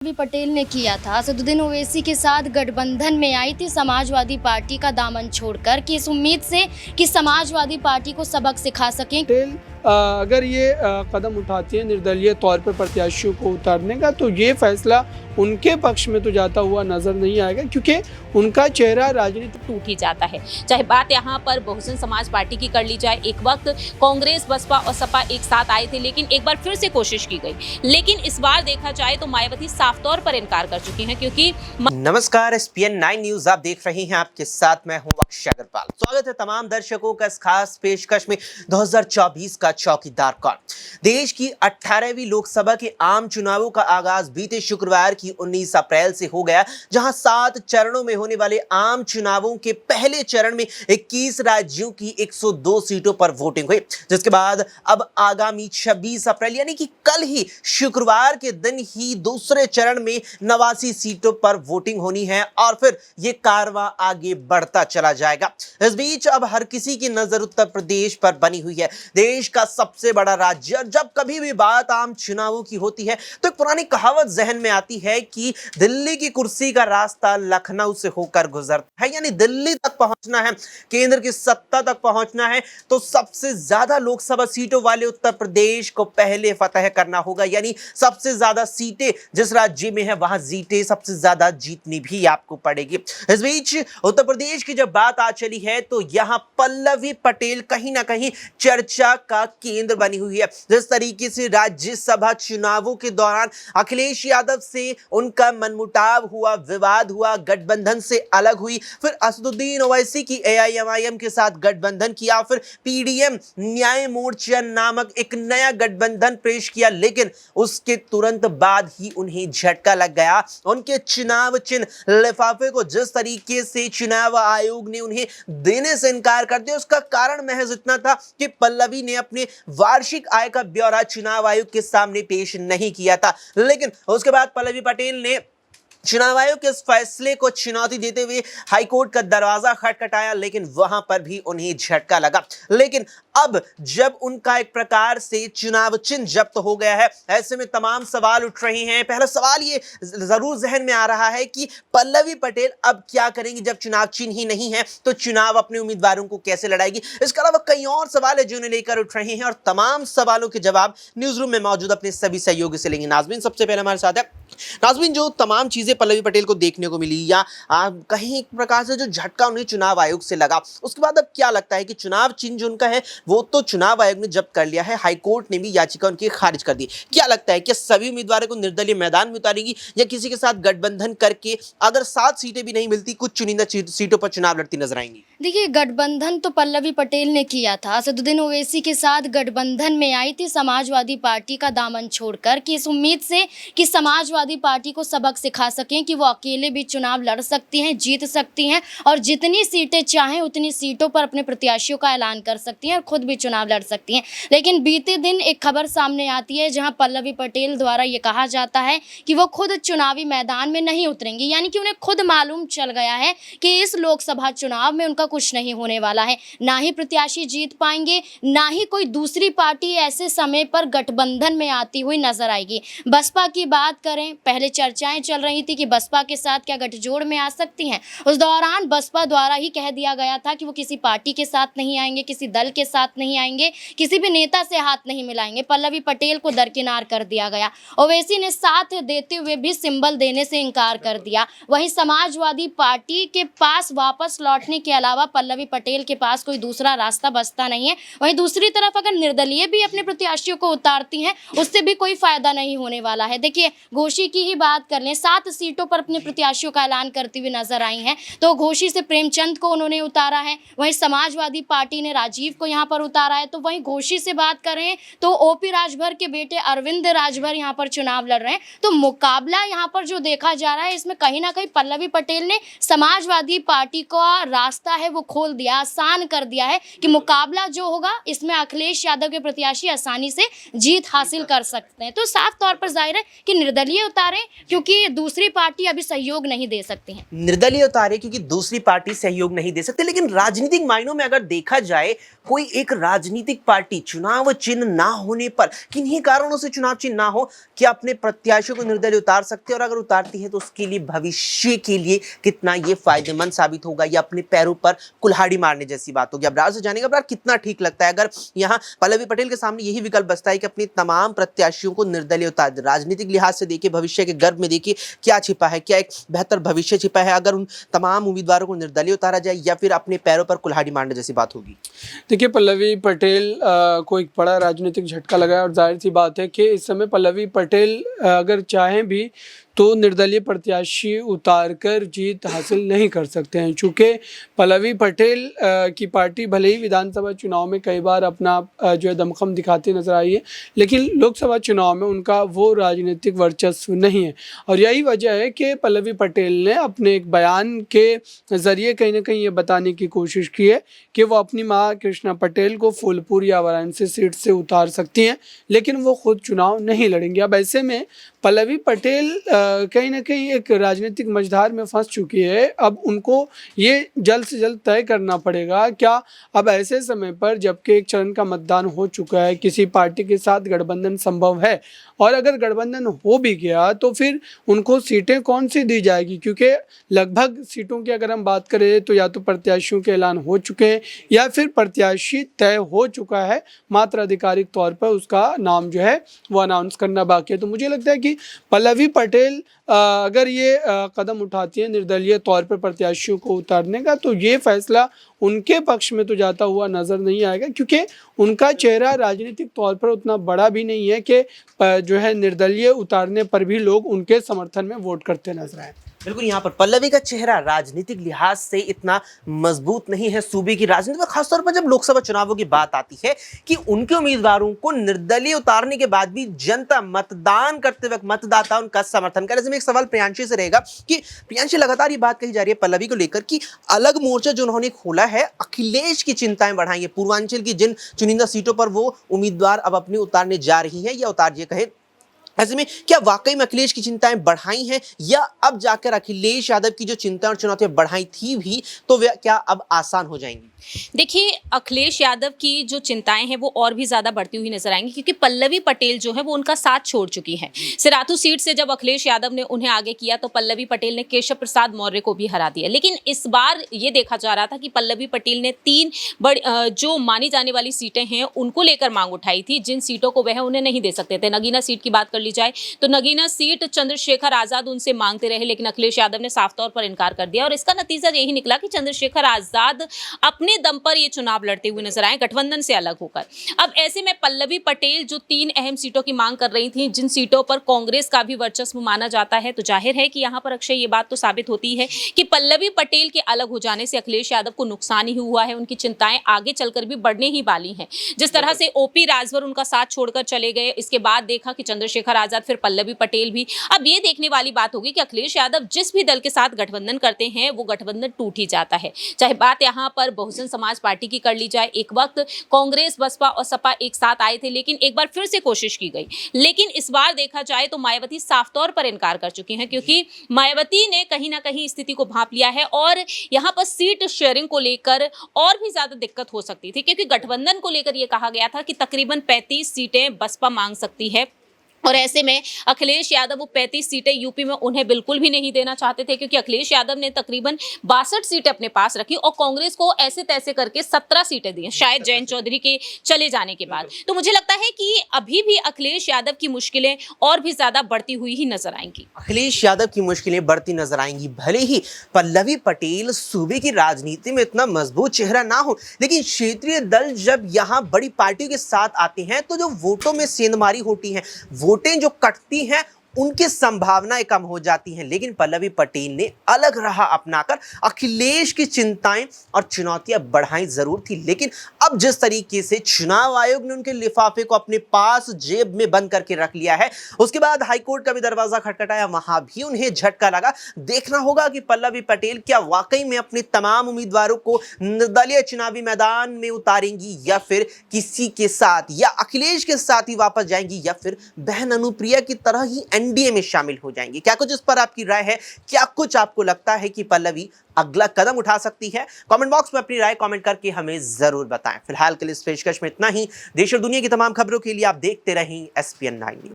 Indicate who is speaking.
Speaker 1: पल्लवी पटेल ने किया था। असदुद्दीन ओवैसी के साथ गठबंधन में आई थी समाजवादी पार्टी का दामन छोड़कर कि इस उम्मीद से कि समाजवादी पार्टी को सबक सिखा सकें।
Speaker 2: पटेल अगर ये कदम उठाती है निर्दलीय तौर पर प्रत्याशियों को उतारने का, तो ये फैसला उनके पक्ष में तो जाता हुआ नजर नहीं आएगा, क्योंकि उनका चेहरा राजनीति
Speaker 3: टूट ही जाता है। चाहे बात यहाँ पर बहुजन समाज पार्टी की कर ली जाए, एक वक्त कांग्रेस, बसपा और सपा एक साथ आए थे, लेकिन एक बार फिर से कोशिश की गई, लेकिन इस बार देखा जाए तो मायावती साफ तौर पर इनकार कर चुकी हैं। क्योंकि
Speaker 4: नमस्कार, SPN 9 न्यूज आप देख रहे हैं, आपके साथ मैं हूं अक्षय अग्रवाल। स्वागत है तमाम दर्शकों का इस खास पेशकश में। 2024 का चौकीदार कौन? देश की 18वीं लोकसभा के आम चुनावों का आगाज बीते शुक्रवार की 19 अप्रैल से हो गया, जहां 7 चरणों में होने वाले आम चुनावों के पहले चरण में 21 राज्यों की 102 सीटों पर वोटिंग हुई, जिसके बाद अब आगामी 26 अप्रैल यानी कि कल ही शुक्रवार के दिन ही दूसरे चरण में 89 सीटों पर वोटिंग होनी है और फिर ये कारवां आगे बढ़ता चला जाएगा। इस बीच अब हर किसी की नजर उत्तर प्रदेश पर बनी हुई है, देश का सबसे बड़ा राज्य। और जब कभी भी बात आम चुनावों की होती है तो एक पुरानी कहावत जहन में आती है कि दिल्ली की कुर्सी का रास्ता लखनऊ से होकर गुजरता है, यानी दिल्ली तक पहुंचना है, केंद्र की सत्ता तक पहुंचना है, तो सबसे ज्यादा लोकसभा सीटों वाले उत्तर प्रदेश को पहले फतह करना होगा। यानी सबसे ज्यादा सीटें जिस राज्य में है वहां सीटें सबसे ज्यादा जीतनी भी आपको पड़ेगी। इस बीच उत्तर प्रदेश की जब बात आ चली है तो यहां पल्लवी पटेल कहीं ना कहीं चर्चा का केंद्र बनी हुई है। जिस तरीके से राज्यसभा चुनावों के दौरान अखिलेश यादव से उनका मनमुटाव हुआ, विवाद हुआ, गठबंधन से अलग हुई, फिर असदुद्दीन ओवैसी की AIMIM के साथ गठबंधन किया, फिर PDM न्याय मोर्चा नामक एक नया गठबंधन पेश किया, लेकिन उसके तुरंत बाद ही उन्हें झटका लग गया। उनके चुनाव चिन्ह लिफाफे को जिस तरीके से चुनाव आयोग ने उन्हें देने से इनकार कर दिया, उसका कारण महज इतना था कि पल्लवी ने अपने वार्षिक आय का ब्यौरा चुनाव आयोग के सामने पेश नहीं किया था। लेकिन उसके बाद पल्लवी पटेल ने चुनाव आयोग के इस फैसले को चुनौती देते हुए हाईकोर्ट का दरवाजा खटखटाया, लेकिन वहां पर भी उन्हें झटका लगा। लेकिन अब जब उनका एक प्रकार से चुनाव चिन्ह जब्त हो गया है, ऐसे में तमाम सवाल उठ रहे हैं। पहला सवाल ये जरूर जहन में आ रहा है कि पल्लवी पटेल अब क्या करेंगी? जब चुनाव चिन्ह ही नहीं है तो चुनाव अपने उम्मीदवारों को कैसे लड़ाएगी? इसके अलावा कई और सवाल है जो उन्हें लेकर उठ रहे हैं, और तमाम सवालों के जवाब न्यूज रूम में मौजूद अपने सभी सहयोगी से लेंगे। नाजमीन सबसे पहले हमारे साथ है। नाजमीन, जो तमाम चीजें पल्लवी पटेल को देखने को मिली या कहीं एक प्रकार से जो झटका उन्हें चुनाव आयोग से लगा, उसके बाद अब क्या लगता है कि चुनाव चिन्ह जो उनका है वो तो चुनाव आयोग ने जब्त कर लिया है, हाईकोर्ट ने भी याचिका उनकी खारिज कर दी। क्या लगता है कि सभी उम्मीदवारों को निर्दलीय मैदान में उतारेगी या किसी के साथ गठबंधन करके अगर 7 सीटें भी नहीं मिलती कुछ चुनिंदा सीटों पर चुनाव लड़ती नजर आएंगी?
Speaker 1: देखिए, गठबंधन तो पल्लवी पटेल ने किया था। असदुद्दीन ओवैसी के साथ गठबंधन में आई थी समाजवादी पार्टी का दामन छोड़कर कि इस उम्मीद से कि समाजवादी पार्टी को सबक सिखा सकें कि वो अकेले भी चुनाव लड़ सकती हैं, जीत सकती हैं और जितनी सीटें चाहें उतनी सीटों पर अपने प्रत्याशियों का ऐलान कर सकती हैं और खुद भी चुनाव लड़ सकती हैं। लेकिन बीते दिन एक खबर सामने आती है जहां पल्लवी पटेल द्वारा ये कहा जाता है कि वो खुद चुनावी मैदान में नहीं उतरेंगी, यानी कि उन्हें खुद मालूम चल गया है कि इस लोकसभा चुनाव में उनका कुछ नहीं होने वाला है, ना ही प्रत्याशी जीत पाएंगे, ना ही कोई दूसरी पार्टी ऐसे समय पर गठबंधन में आती हुई नजर आएगी। बसपा की बात करें, पहले चर्चाएं चल रही थी कि बसपा के साथ क्या गठजोड़ में आ सकती हैं। उस दौरान बसपा द्वारा ही कह दिया गया था कि वो किसी पार्टी के साथ नहीं आएंगे, किसी दल के साथ नहीं आएंगे, किसी भी नेता से हाथ नहीं मिलाएंगे। पल्लवी पटेल को दरकिनार कर दिया गया। ओवैसी ने साथ देते हुए भी सिंबल देने से इनकार कर दिया। वहीं समाजवादी पार्टी के पास वापस लौटने के अलावा पल्लवी पटेल के पास कोई दूसरा रास्ता बचता नहीं है। वहीं दूसरी तरफ अगर निर्दलीय भी अपने प्रत्याशियों को उतारती हैं, उससे भी कोई फायदा नहीं होने वाला है। देखिए, घोषी की ही बात कर लें, 7 सीटों पर अपने प्रत्याशियों का ऐलान करती हुई नजर आई हैं, तो घोषी से प्रेमचंद को उन्होंने उतारा है। वहीं समाजवादी पार्टी ने राजीव को यहाँ पर उतारा है। तो वहीं घोषी से बात करें तो OP राजभर के बेटे अरविंद राजभर यहाँ पर चुनाव लड़ रहे हैं। तो मुकाबला यहाँ पर जो देखा जा रहा है, इसमें कहीं ना कहीं पल्लवी पटेल ने समाजवादी पार्टी का रास्ता है है वो खोल दिया, आसान कर दिया है कि मुकाबला जो होगा इसमें अखिलेश यादव के प्रत्याशी आसानी से जीत हासिल कर सकते हैं। तो साफ तौर पर जाहिर है कि निर्दलीय उतारें, क्योंकि दूसरी पार्टी अभी सहयोग नहीं दे सकती है।
Speaker 4: निर्दलीय उतारे क्योंकि दूसरी पार्टी सहयोग नहीं दे सकते। लेकिन राजनीतिक मायनों में अगर देखा जाए, कोई एक राजनीतिक पार्टी चुनाव चिन्ह ना होने पर, किन्हीं कारणों से चुनाव चिन्ह ना हो, क्या अपने प्रत्याशियों को निर्दलीय उतार सकते हैं? और अगर उतारती है तो उसके लिए भविष्य के लिए कितना ये फायदेमंद साबित होगा, या अपने पैरों पर कुल्हाड़ी मारने जैसी बात होगी? अब्रार से जानेगा, अब्रार कितना ठीक लगता है अगर यहाँ पल्लवी पटेल के सामने यही विकल्प बचता है कि अपने तमाम प्रत्याशियों को निर्दलीय उतार दे? राजनीतिक लिहाज से देखिए, भविष्य के गर्भ में देखिए क्या छिपा है, क्या एक बेहतर भविष्य छिपा है अगर उन तमाम उम्मीदवारों को निर्दलीय उतारा जाए, या फिर अपने पैरों पर कुल्हाड़ी मारने जैसी बात होगी?
Speaker 2: देखिए, पल्लवी पटेल को एक बड़ा राजनीतिक झटका लगा है और जाहिर सी बात है कि इस समय पल्लवी पटेल अगर चाहें भी तो निर्दलीय प्रत्याशी उतारकर जीत हासिल नहीं कर सकते हैं। चूँकि पल्लवी पटेल की पार्टी भले ही विधानसभा चुनाव में कई बार अपना जो है दमखम दिखाती नजर आई है, लेकिन लोकसभा चुनाव में उनका वो राजनीतिक वर्चस्व नहीं है। और यही वजह है कि पल्लवी पटेल ने अपने एक बयान के ज़रिए कहीं ना कहीं ये बताने की कोशिश की है कि वो अपनी माँ कृष्णा पटेल को फूलपुर या वाराणसी सीट से उतार सकती हैं, लेकिन वो खुद चुनाव नहीं लड़ेंगे। अब ऐसे में पल्लवी पटेल कहीं ना कहीं एक राजनीतिक मझधार में फंस चुकी है। अब उनको ये जल्द से जल्द तय करना पड़ेगा, क्या अब ऐसे समय पर जबकि एक चरण का मतदान हो चुका है, किसी पार्टी के साथ गठबंधन संभव है, और अगर गठबंधन हो भी गया तो फिर उनको सीटें कौन सी दी जाएगी? क्योंकि लगभग सीटों की अगर हम बात करें तो या तो प्रत्याशियों के ऐलान हो चुके हैं या फिर प्रत्याशी तय हो चुका है, मात्र आधिकारिक तौर पर उसका नाम जो है वो अनाउंस करना बाकी है। तो मुझे लगता है कि पल्लवी पटेल अगर ये कदम उठाती है निर्दलीय तौर पर प्रत्याशियों को उतारने का, तो ये फैसला उनके पक्ष में तो जाता हुआ नज़र नहीं आएगा, क्योंकि उनका चेहरा राजनीतिक तौर पर उतना बड़ा भी नहीं है कि जो है निर्दलीय उतारने पर भी लोग उनके समर्थन में वोट करते नजर आए।
Speaker 4: बिल्कुल, यहाँ पर पल्लवी का चेहरा राजनीतिक लिहाज से इतना मजबूत नहीं है सूबे की राजनीति में, खासतौर पर जब लोकसभा चुनावों की बात आती है कि उनके उम्मीदवारों को निर्दलीय उतारने के बाद भी जनता मतदान करते वक्त मतदाता उनका समर्थन करे। ऐसे में एक सवाल प्रियांशी से रहेगा कि प्रियांशी, लगातार ये बात कही जा रही है पल्लवी को लेकर कि अलग मोर्चा जो उन्होंने खोला है, अखिलेश की चिंताएं बढ़ाई है, पूर्वांचल की जिन चुनिंदा सीटों पर वो उम्मीदवार अब अपनी उतारने जा रही है या उतार ये कहे, ऐसे में क्या वाकई में अखिलेश की चिंताएं बढ़ाई हैं, या अब जाकर अखिलेश यादव की जो चिंताएं और चुनौतियां बढ़ाई थी भी तो वे क्या अब आसान हो जाएंगी?
Speaker 3: देखिए, अखिलेश यादव की जो चिंताएं हैं वो और भी ज्यादा बढ़ती हुई नजर आएंगी, क्योंकि पल्लवी पटेल जो है वो उनका साथ छोड़ चुकी हैं। सिराथू सीट से जब अखिलेश यादव ने उन्हें आगे किया तो पल्लवी पटेल ने केशव प्रसाद मौर्य को भी हरा दिया। लेकिन इस बार ये देखा जा रहा था कि पल्लवी पटेल ने 3 बड़ी जो मानी जाने वाली सीटें हैं उनको लेकर मांग उठाई थी, जिन सीटों को वह उन्हें नहीं दे सकते थे। नगीना सीट की बात कर ली जाए तो नगीना सीट चंद्रशेखर आजाद उनसे मांगते रहे, लेकिन अखिलेश यादव ने साफ तौर पर इनकार कर दिया, और इसका नतीजा यही निकला कि चंद्रशेखर आजाद अपने दम पर ये चुनाव लड़ते हुए नजर आए, गठबंधन से अलग होकर। अब ऐसे में पल्लवी पटेल जो 3 अहम सीटों की मांग कर रही थी, जिन सीटों पर कांग्रेस का भी वर्चस्व माना जाता है, तो जाहिर है कि यहाँ पर अक्षय ये बात तो साबित होती है कि पल्लवी पटेल के अलग हो जाने से अखिलेश यादव को नुकसान ही हुआ है। उनकी चिंताएं आगे चलकर भी बढ़ने ही वाली हैं। जिस तरह से ओपी राजभर उनका साथ छोड़कर चले गए, इसके बाद देखा कि चंद्रशेखर आजाद, फिर पल्लवी पटेल भी। अब ये देखने वाली बात होगी कि अखिलेश यादव जिस भी दल के साथ गठबंधन करते हैं वो गठबंधन टूट ही जाता है। चाहे बात यहाँ पर बहुजन समाज पार्टी की कर ली जाए, एक वक्त कांग्रेस, बसपा और सपा एक साथ आए थे, लेकिन एक बार फिर से कोशिश की गई। लेकिन इस बार देखा जाए तो मायावती साफ तौर पर इनकार कर चुकी हैं, क्योंकि मायावती ने कहीं ना कहीं स्थिति को भांप लिया है और यहाँ पर सीट शेयरिंग को लेकर और भी ज्यादा दिक्कत हो सकती थी, क्योंकि गठबंधन को लेकर यह कहा गया था कि तकरीबन 35 सीटें बसपा मांग सकती है, और ऐसे में अखिलेश यादव वो 35 सीटें यूपी में उन्हें बिल्कुल भी नहीं देना चाहते थे, क्योंकि अखिलेश यादव ने तकरीबन 62 सीटें अपने पास रखी और कांग्रेस को ऐसे तैसे करके 17 सीटें दी, शायद जयंत चौधरी के चले जाने के बाद। तो मुझे लगता है कि अभी भी अखिलेश यादव की मुश्किलें और भी ज्यादा बढ़ती हुई ही नजर आएंगी।
Speaker 4: अखिलेश यादव की मुश्किलें बढ़ती नजर आएंगी। भले ही पल्लवी पटेल सूबे की राजनीति में इतना मजबूत चेहरा ना हो, लेकिन क्षेत्रीय दल जब यहाँ बड़ी पार्टियों के साथ आते हैं तो जो वोटों में सेंधमारी होती है, वोटें जो कटती हैं, उनकी संभावनाएं कम हो जाती हैं। लेकिन पल्लवी पटेल ने अलग राह अपनाकर अखिलेश की चिंताएं और चुनौतियां बढ़ाई जरूर थी, लेकिन अब जिस तरीके से चुनाव आयोग ने उनके लिफाफे को अपने पास जेब में बंद करके रख लिया है, उसके बाद हाईकोर्ट का भी दरवाजा खटखटाया, वहां भी उन्हें झटका लगा। देखना होगा कि पल्लवी पटेल क्या वाकई में अपने तमाम उम्मीदवारों को निर्दलीय चुनावी मैदान में उतारेंगी या फिर किसी के साथ या अखिलेश के साथ ही वापस जाएंगी या फिर बहन अनुप्रिया की तरह ही एनडीए में शामिल हो जाएंगी। क्या कुछ इस पर आपकी राय है? क्या कुछ आपको लगता है कि पल्लवी अगला कदम उठा सकती है? कमेंट बॉक्स में अपनी राय कमेंट करके हमें जरूर बताएं। फिलहाल के लिए इस पेशकश में इतना ही। देश और दुनिया की तमाम खबरों के लिए आप देखते रहें SPN 9 न्यूज।